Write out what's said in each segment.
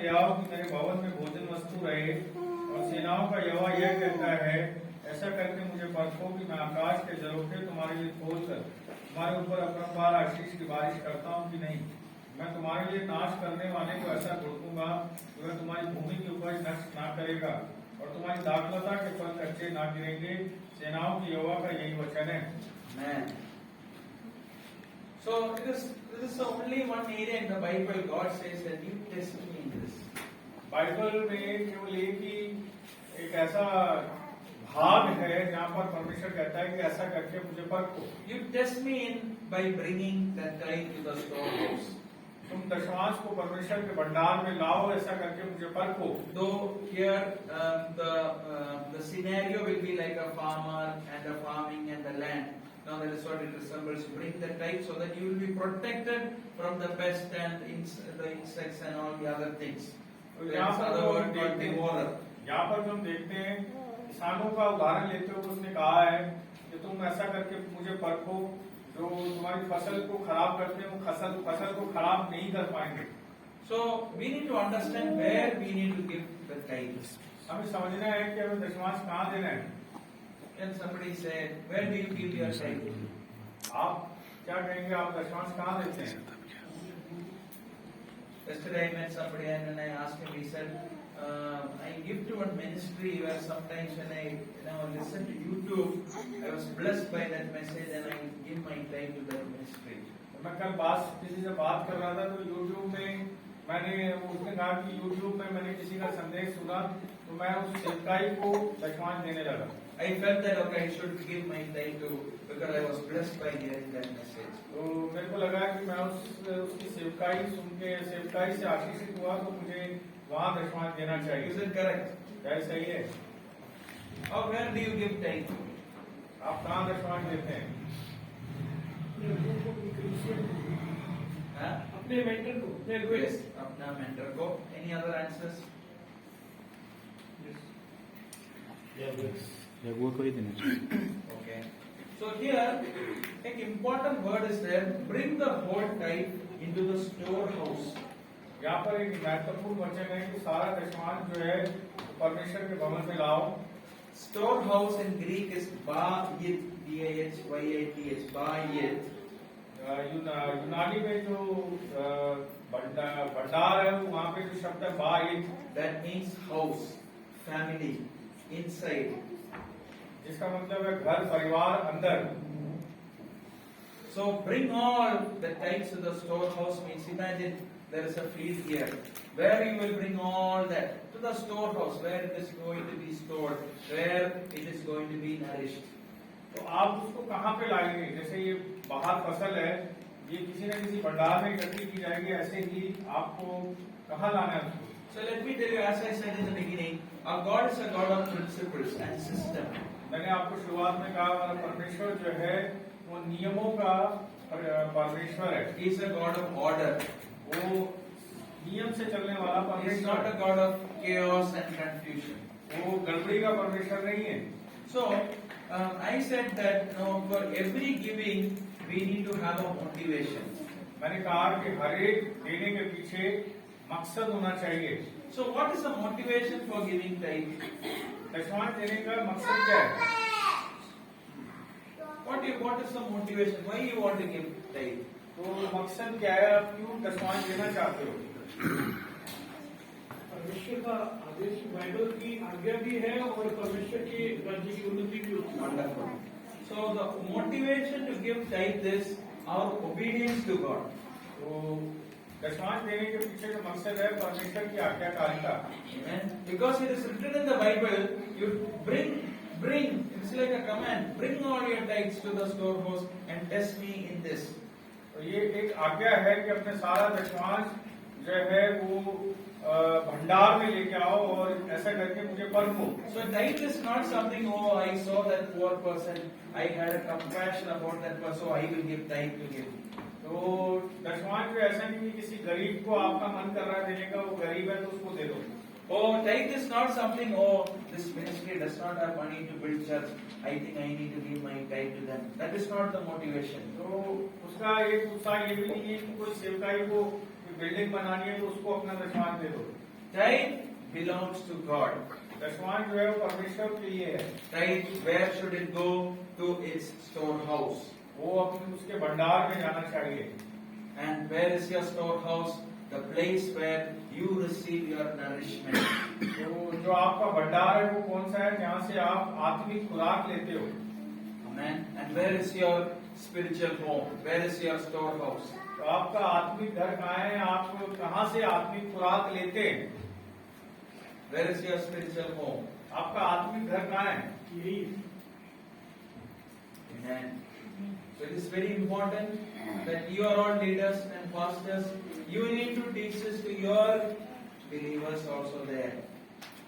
ले आओ कि मेरे भवन में भोजन वस्तु रहे, और सेनाओं का यहोवा यह कहता है, ऐसा करके मुझे परखो कि मैं आकाश के झरोखे तुम्हारे लिए खोलकर तुम्हारे ऊपर अपरंपार आशीष की बारिश करता हूँ कि नहीं। मैं तुम्हारे लिए नाश करने वाले को ऐसा घुड़कूंगा कि वह तुम्हारी भूमि की उपज नष्ट ना करेगा, और तुम्हारी दाखलता के फल कच्चे ना गिरेंगे। सेनाओं की यहोवा का यही वचन है। Man. So this is the only one area in the Bible God says that you test me in this. Bible में केवल एक ऐसा भाग है जहाँ पर परमेश्वर कहता है कि ऐसा करके मुझे परखो। You test me in by bringing that tithe to the storehouse. तुम दशमांश को परमेश्वर के भंडार में लाओ, ऐसा करके मुझे परखो। Though here the scenario will be like a farmer and the farming and the land. Now that is what it resembles. Bring the tithe so that you will be protected from the pest and the insects and all the other things. यहाँ पर हम देखते हैं किसानों का उदाहरण लेते हुए उसने कहा है कि तुम ऐसा करके मुझे परखो, जो तुम्हारी फसल को खराब करते हैं वो फसल को खराब नहीं कर पाएंगे। So we need to understand where we need to give the tithe. हमें समझना है कि हमें दशमांश कहाँ देना है। Can somebody say, where do you give your tithe? आप क्या कहेंगे, आप दशमांश कहाँ देते हैं? Yesterday I met somebody and when I asked him, he said, I give to one ministry where sometimes when I listen to YouTube, I was blessed by that message and I give my time to that ministry. मैं कल किसी से बात कर रहा था तो YouTube में उसने कहा कि YouTube में मैंने किसी का संदेश सुना तो मैं उस सेवकाई को दशमांश देने लगा। I felt that okay, I should give my time to because I was blessed by hearing that message. तो मेरे को लगा कि मैं उसकी सेवकाई सुन के सेवकाई से आशीषित हुआ तो मुझे वहाँ दशमांश देना चाहिए। Is it correct? क्या सही है? Or where do you give time? आप कहाँ दशमांश देते हैं? अपने मेंटर को। Yes, अपना मेंटर को। Any other answers? या वो कोई देना चाहिए। Okay. So here, an important word is there. Bring the whole tithe into the storehouse. यहाँ पर एक महत्वपूर्ण वचन है कि सारा दशमांश जो है परमेश्वर के भवन में लाओ। Storehouse in Greek is ba'yith, B-A-H-Y-A-T-H, ba'yith. यूनानी में जो भंडार है वहाँ पे जो शब्द है बाइथ, That means house, family, inside. जिसका मतलब है घर, परिवार, अंदर। So bring all the tithes to the storehouse means imagine there is a field here. Where you will bring all that? To the storehouse, where it is going to be stored, where it is going to be nourished. तो आप उसको कहाँ पे लाएंगे? जैसे ये बाहर फसल है, ये किसी न किसी भंडार में इकट्ठी की जाएगी, ऐसे ही आपको कहाँ लाना है उसको? So let me tell you, as I said in the beginning, our God is a God of principles and system. मैंने आपको शुरुआत में कहा हमारा परमेश्वर जो है वो नियमों का परमेश्वर है। He is a God of order. वो नियम से चलने वाला He is परमेश्वर not a God of chaos and confusion. वो गड़बड़ी का परमेश्वर नहीं है। So I said that for every giving we need to have a motivation. मैंने कहा कि हर एक देने के पीछे मकसद होना चाहिए। So what is the motivation for giving tithe? दशमांश देने का मकसद क्या है? What is the motivation? Why you want to give tithe? तो मकसद क्या है? आप क्यों दशमांश देना चाहते हो? परमेश्वर का आदेश बाइबल की आज्ञा भी है और परमेश्वर की राज्य की उन्नति भी होती है। Wonderful. So the motivation to give tithe is our obedience to God. तो दशमांश देने के पीछे का मकसद है परमेश्वर की आज्ञाकारिता। Amen. Because it is written in the Bible, you bring. It's like a command. Bring all your tithes to the storehouse and test me in this. तो ये एक आज्ञा है कि अपने सारा दशमांश जो है वो भंडार में लेके आओ और ऐसा करके मुझे परखो। So tithe is not something. Oh, I saw that poor person. I had a compassion about that person. So I will give tithe to him. तो दशमांश में ऐसा नहीं कि किसी गरीब को आपका मन कर रहा है देने का, वो गरीब है तो उसको दे दो। Oh, tithe is not something. Oh, this ministry does not have money to build church. I think I need to give my tithe to them. That is not the motivation. तो उसका एक उत्साह ये भी नहीं है कि कोई सेवकाई को बिल्डिंग बनानी है तो उसको अपना दशमांश दे दो। Tithe belongs to God. दशमांश जो है वो परमेश्वर के लिए है। Tithe, where should it go? To its storehouse. वो अपने उसके भंडार में जाना चाहिए। And where is your storehouse? The place where you receive your nourishment. तो जो आपका भंडार है वो कौन सा है, जहाँ से आप आत्मिक खुराक लेते हो। Amen. And where is your spiritual home? Where is your storehouse? तो आपका आत्मिक घर कहाँ है, आप कहाँ से आत्मिक खुराक लेते हैं। Where is your spiritual home? आपका आत्मिक घर कहाँ है। यही Amen. So it is very important that you are all leaders and pastors. You need to teach this to your believers also there.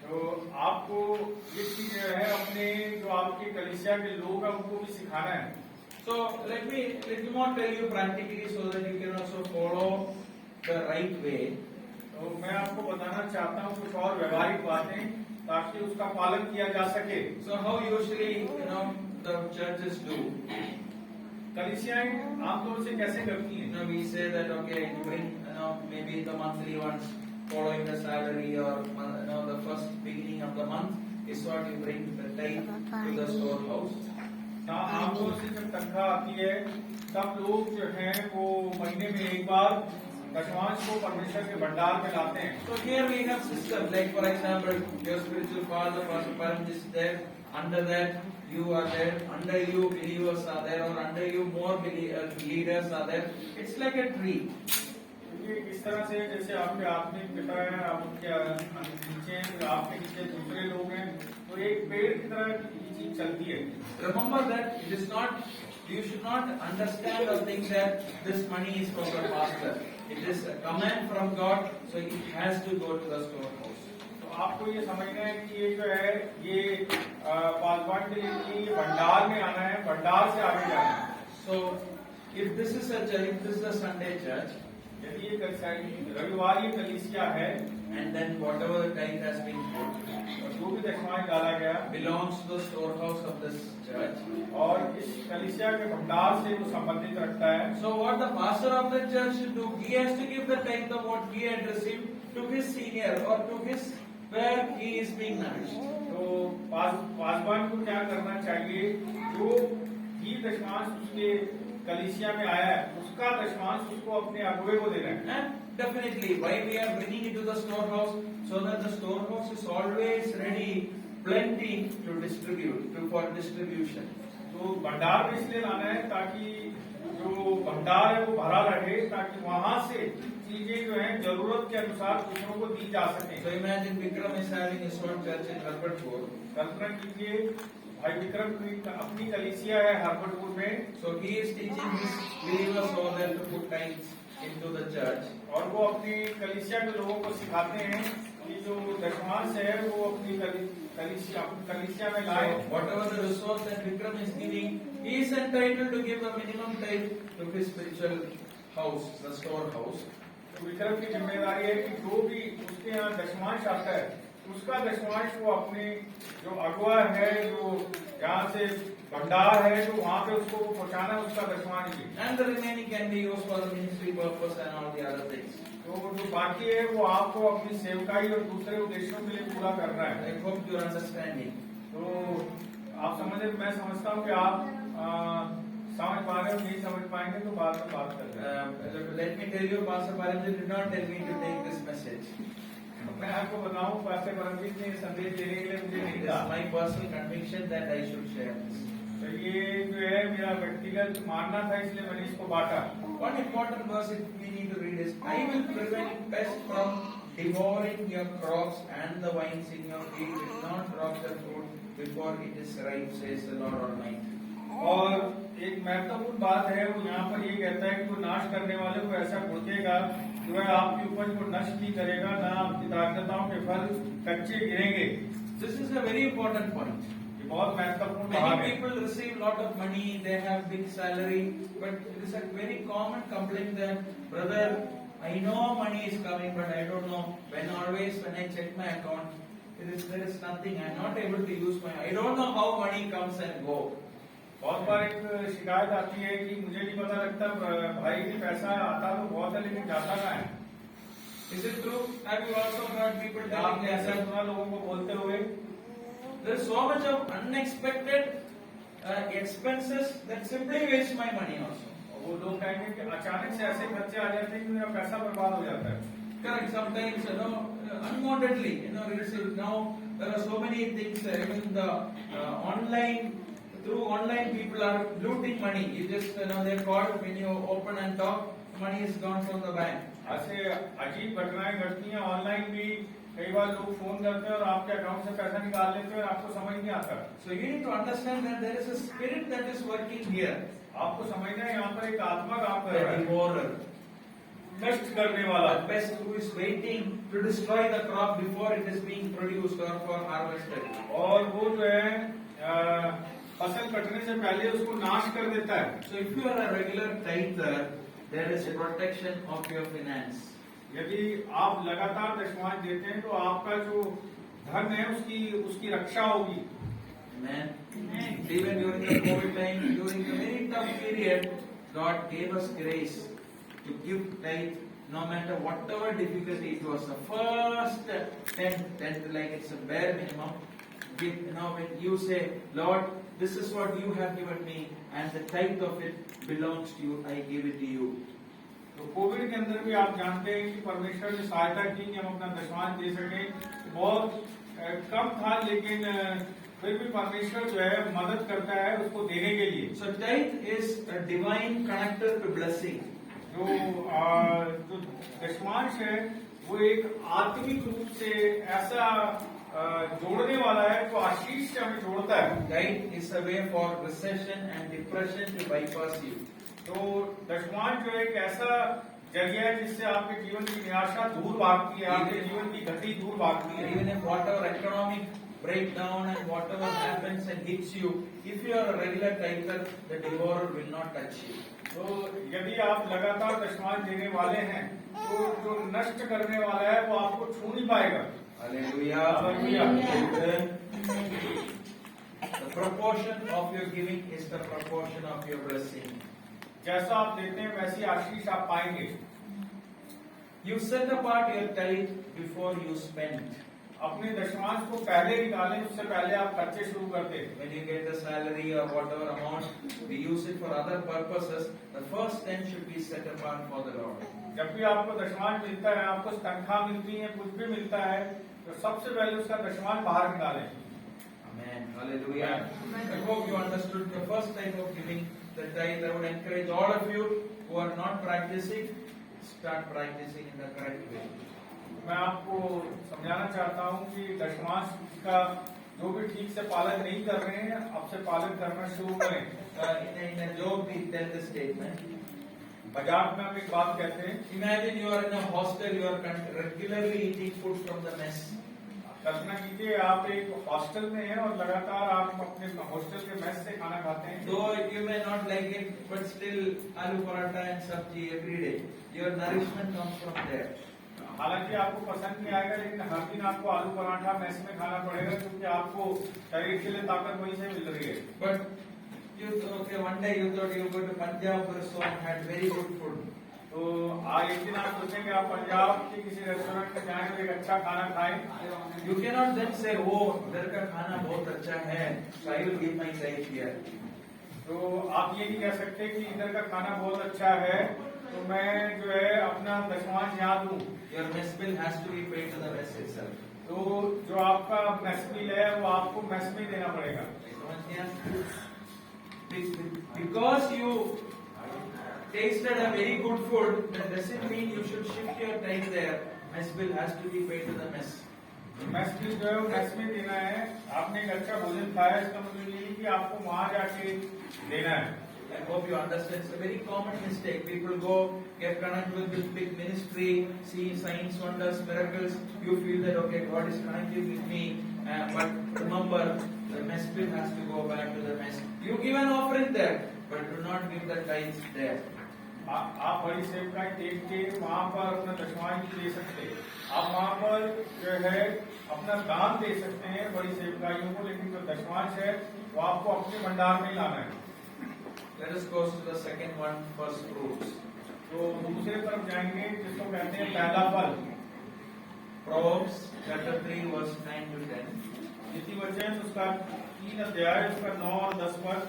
तो आपको ये चीज जो है अपने जो आपके कलीसिया के लोग हैं उनको भी सिखाना है। So let me more tell you practically so that you can also follow the right way. तो मैं आपको बताना चाहता हूँ कुछ और व्यवहारिक बातें ताकि उसका पालन किया जा सके। So how usually the churches do? कलीसियाएं आमतौर से कैसे करती हैं? We say that okay, you bring maybe the monthly ones following the salary or the first beginning of the month is what you bring the tithe to the storehouse. ना आमतौर से जब तनख्वाह आती है तब लोग जो हैं वो महीने में एक बार दशमांश को परमेश्वर के भंडार में लाते हैं। So here we have system like for example your spiritual father, pastor, parent is there. Under that you are there. Under you believers are there, or under you more leaders are there. It's like a tree. इस तरह से जैसे आपके आत्मिक पिता है, आपके नीचे आपके नीचे दूसरे लोग हैं, तो एक पेड़ की तरह ये चीज चलती है। Remember that it is not. You should not understand or think that this money is from the pastor. It is a command from God, so it has to go to the storehouse. तो आपको ये समझना है कि ये जो है ये पासवान के लिए कि भंडार में आना है, भंडार से आगे जाना है। So if this is a church, if this is a Sunday church, यदि ये रविवार ये कलीसिया है and then whatever the tithe has been put और जो भी दशमांश डाला गया belongs to the storehouse of this church. और इस कलीसिया के भंडार से वो संबंधित रखता है। So what the pastor of the church should do, he has to give the tithe of what he had received to his senior or to his where he is being nourished. तो पासवान को क्या करना चाहिए, जो भी दशमांश उसके कलीसिया में आया है उसका दशमांश उसको अपने अगुवे को देना है। And definitely, why we are bringing it to the storehouse, so that the storehouse is always ready, plenty to distribute, for distribution. तो भंडार में इसलिए लाना है ताकि जो भंडार है वो भरा रहे, ताकि वहां से चीजें जो है जरूरत के अनुसार दूसरों को दी जा सके। So imagine Vikram is having his own church in Harbatpur. कल्पना कीजिए भाई विक्रम की अपनी कलीसिया है हरबटपुर में। So he is teaching his believers over there to put tithes into the church. और वो अपनी कलीसिया के लोगों को सिखाते हैं कि जो दशमांश है वो अपनी कलीसिया में लाए। So whatever the resource that Vikram is giving, he is entitled to give a minimum tithe to his spiritual house, the storehouse. तो विक्रम की जिम्मेदारी है कि जो भी उसके यहाँ दशमांश आता है उसका दशमांश वो अपने जो अगुआ है, जो यहाँ से भंडार है, जो वहाँ पे उसको पहुँचाना उसका दशमांश भी। And the remaining can be used for the ministry purpose and all the other things. तो जो बाकी है वो आपको अपनी सेवकाई और दूसरे उद्देश्यों के लिए पूरा करना है। I hope you are understanding. तो आप समझे, मैं समझता हूँ कि आप समझ पा रहे हो, नहीं समझ पाएंगे तो बाद में बात करते हैं। Let me tell you, Pastor Paramjit did not tell me to take this message. मैं आपको बताऊं, पास्टर परमजीत ने संदेश देने के लिए मुझे नहीं It कहा। is my personal conviction that I should share this. तो ये जो है मेरा व्यक्तिगत मानना था, इसलिए मैंने इसको बांटा। One important verse we need to read is, I will prevent pests from devouring your crops and the vines in your field will not drop the fruit before it is ripe, says the Lord Almighty. और एक महत्वपूर्ण बात है, वो यहाँ पर ये कहता है कि वो नाश करने वाले को ऐसा घुड़केगा जो है आपकी उपज को नष्ट नहीं करेगा, ना आपकी दाखलताओं के फल कच्चे गिरेंगे। This is a very important point. ये बहुत महत्वपूर्ण बात Many है। people receive lot of money, they have big salary, but it is a very common complaint that, brother, I know money is coming, but I don't know when. Always when I check my account, there is nothing. I am not able to use my. I don't know how money comes and go. बहुत बार एक शिकायत आती है कि मुझे नहीं पता लगता, भाई की पैसा आता तो बहुत है लेकिन जाता कहाँ है। Is it true? Have you also heard people telling आपने like ऐसा that? सुना लोगों को बोलते हुए? There is so much of unexpected expenses that simply waste my money also. वो लोग कहेंगे कि अचानक से ऐसे खर्चे आ जाते हैं कि मेरा पैसा बर्बाद हो जाता है। Correct. Sometimes, unwantedly, now there are so many things, even the through online people are looting money. You just, they're caught when you open and talk, money is gone from the bank. ऐसे अजीब घटनाएं घटती हैं online भी। कई बार लोग phone करते हैं और आपके अकाउंट से पैसा निकाल लेते हैं और आपको समझ नहीं आता। So you need to understand that there is a spirit that is working here. आपको समझना है यहाँ पर एक आत्मा काम कर The रहा है, devourer, नष्ट करने वाला। the pest who is waiting to destroy the crop before it is being produced or for harvested. और वो जो है फसल कटने से पहले उसको नाश कर देता है। So if you are a regular tither, there is protection of your finance. यदि आप लगातार दशमांश देते हैं तो आपका जो धन है उसकी रक्षा होगी। Amen. Even during the COVID time, during the very tough period, God gave us grace to give tithe, no matter whatever difficulty it was. The first tenth, like it's a bare minimum. Give, when you say, Lord, this is what you have given me, and the tithe of it belongs to you, I give it to you. तो Covid के अंदर भी आप जानते हैं कि परमेश्वर ने सहायता की कि हम अपना दशमांश दे सकें। बहुत कम था, लेकिन फिर भी परमेश्वर जो है मदद करता है उसको देने के लिए। So tithe is a divine connector to blessing. जो दशमांश है वो एक आत्मिक रूप से ऐसा जोड़ने वाला है जो आशीष से हमें जोड़ता है। Tithe is a way for recession and depression to bypass you. तो दशमांश जो एक ऐसा जरिया है जिससे आपके जीवन की निराशा दूर भागती है, आपके जीवन की गति दूर भागती है। Even if whatever economic breakdown and whatever happens and hits you, if you are a regular tither, the devourer will not touch you. तो यदि आप लगातार दशमांश देने वाले हैं तो जो नष्ट करने वाला है वो आपको छू नहीं पाएगा। Hallelujah. Hallelujah. The proportion of your giving is the proportion of your blessing. जैसा आप देते हैं वैसी आशीष आप पाएंगे। You set apart your tithe before you spend. अपने दशमांश को पहले निकालें, उससे पहले आप खर्चे शुरू करते हैं। When you get the salary or whatever amount, we use it for other purposes. The first 10 should be set apart for the Lord. जब भी आपको दशमांश मिलता है, आपको तनख्वाह मिलती है, कुछ भी मिलता है, तो सबसे पहले उसका दशमांश बाहर निकालें। Amen. Hallelujah. I hope you understood the first type of giving, the tithe. I would encourage all of you who are not practicing, start practicing in the correct way. मैं आपको समझाना चाहता हूँ कि दशमांश का जो भी ठीक से पालन नहीं कर रहे हैं, अब से पालन करना शुरू करें। In a joke, we tell the statement. मजाक में हम एक बात कहते हैं, Imagine you are in a hostel, you are regularly eating food from the mess. कल्पना कीजिए आप एक हॉस्टल में हैं और लगातार आप अपने हॉस्टल के मेस से खाना खाते हैं। Though you may not like it, but still aloo paratha and sabji every day. Your nourishment comes from there. हालांकि आपको पसंद नहीं आएगा, लेकिन हर दिन आपको आलू पराठा मेस में खाना पड़ेगा क्योंकि आपको शरीर के लिए ताकत वहीं से मिल रही है। But one day you thought you go to Punjab or so and had very good food. तो आज एक दिन आप सोचेंगे आप पंजाब के किसी रेस्टोरेंट में जाएं और एक अच्छा खाना खाएं। You cannot then say, oh, इधर का खाना बहुत अच्छा है, so I will give my tithe here. तो आप ये नहीं कह सकते कि इधर का खाना बहुत अच्छा है तो मैं जो है अपना दशमांश यहाँ दूं। Your mess bill has to be paid to the mess itself. तो जो आपका मेस बिल है वो आपको मेस में देना पड़ेगा। Because you tasted a very good food, that doesn't mean you should shift your tithe there. Mess bill has to be paid to the mess. Mess bill जो है वो मेस में देना है। आपने एक अच्छा भोजन खाया, इसका मतलब ये है कि आपको वहाँ जाके देना है। I hope you understand. It's a very common mistake. People go, get connected with this big ministry, see signs, wonders, miracles. You feel that, okay, God is connected with me. But remember, the mess bill has to go back to the mess. You give an offering there, but do not give the tithes there. आप बड़ी सेवकाई देख के वहाँ पर अपना दशमांश दे सकते हैं। आप वहाँ पर जो है अपना दान दे सकते हैं बड़ी सेवकाइयों को, लेकिन जो दशमांश है वो आपको अपने भंडार में लाना है। Let us go to the second one, first fruits. तो दूसरे तरफ जाएंगे जिसको कहते हैं पहला फल। Proverbs chapter 3 verse 9 to 10. नीति वचन उसका 3 अध्याय उसका 9 और 10 पद।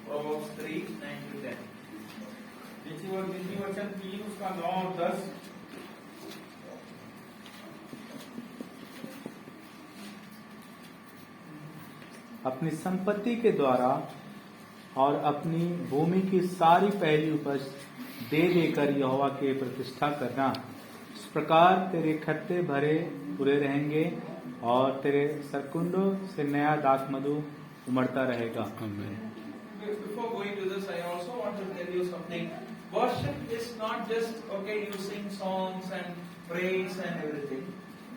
Proverbs 3 9 to 10. नीति वचन 3 उसका 9 और 10। अपनी संपत्ति के द्वारा और अपनी भूमि की सारी पहली उपज दे देकर यहोवा के प्रतिष्ठा करना, इस प्रकार तेरे खत्ते भरे पूरे रहेंगे और तेरे सरकुंडों से नया दाखमधु उमड़ता रहेगा। Before going to this, I also want to tell you something. Worship is not just okay, you sing songs and praise and everything.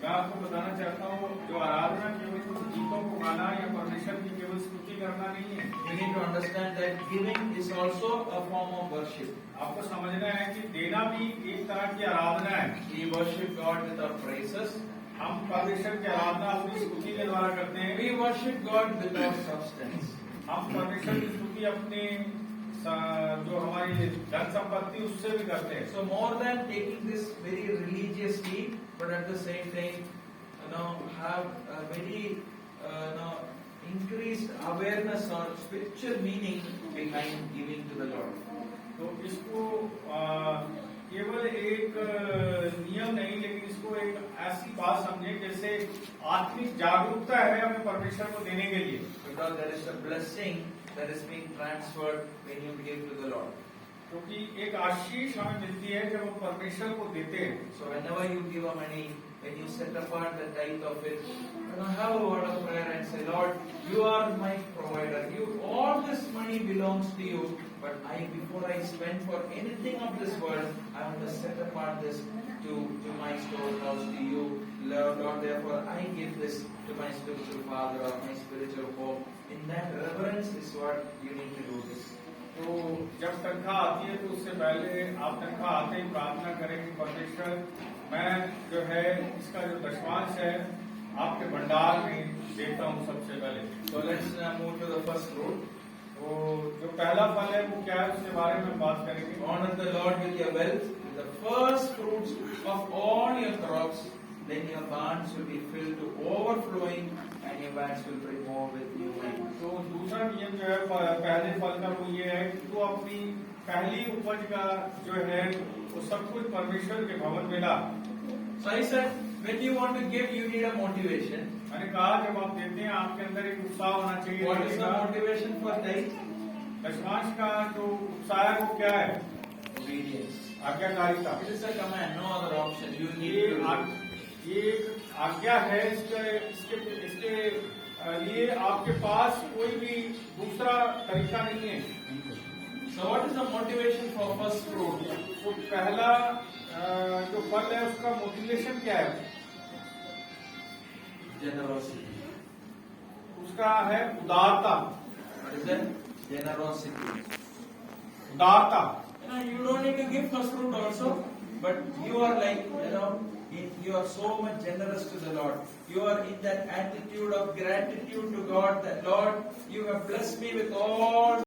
मैं आपको बताना चाहता हूँ, जो आराधना केवल गीतों को गाना या परमेश्वर की केवल स्तुति करना नहीं है। You need to understand that giving is also a form of worship. आपको समझना है कि देना भी एक तरह की आराधना है। We worship God with our praises. हम परमेश्वर की आराधना अपनी स्तुति के द्वारा करते हैं। We worship God with our substance. हम परमेश्वर की स्तुति अपने जो हमारी धन संपत्ति उससे भी करते हैं। So more than taking this very religiously, but at the same time, have a very increased awareness or spiritual meaning behind giving to the Lord. तो इसको केवल एक नियम नहीं, लेकिन इसको एक ऐसी बात समझे जैसे आत्मिक जागरूकता है हमें परमेश्वर को देने के लिए। Because there is a blessing that is being transferred when you give to the Lord. क्योंकि एक आशीष हमें मिलती है जब हम परमेश्वर को देते हैं। So whenever you give a money, when you set apart the tithe of it, have a word of prayer and say, Lord, you are my provider. All this money belongs to you, but before I spend for anything of this world, I want to set apart this to my storehouse, to you, Lord. Therefore, I give this to my spiritual father or my spiritual home. In that reverence is what you need to do this. तो जब तनख्वाह आती है तो उससे पहले आप तनख्वाह आते ही प्रार्थना करें कि परमेश्वर, मैं जो है इसका जो दशमांश है आपके भंडार में देता हूँ सबसे पहले। So let's move to the first fruit. तो जो पहला फल है वो क्या है, उसके बारे में बात करेंगे। Honor the Lord with your wealth, with the first fruits of all your crops. Then your barns will be filled to overflowing, and your vats will bring more with new wine. तो दूसरा नियम जो है पहले फल का वो ये है कि तू अपनी पहली उपज का जो है वो सब कुछ परमेश्वर के भवन में ला। So I said, when you want to give, you need a motivation. मैंने कहा जब आप देते हैं आपके अंदर एक उत्साह होना चाहिए। What is the motivation for tithe? दशमांश का जो उत्साह है वो क्या है? Obedience. आज्ञाकारिता। It is a command, no other option. You need ये to do. ये एक आज्ञा है, इसके लिए आपके पास कोई भी दूसरा तरीका नहीं है। So what is the motivation for first fruit? तो पहला जो फल है उसका मोटिवेशन क्या है? Generosity. उसका है उदारता। What is that? Generosity. उदारता। You don't need to give first fruit also, but you are like, you are so much generous to the Lord. You are in that attitude of gratitude to God that, Lord, you have blessed me with all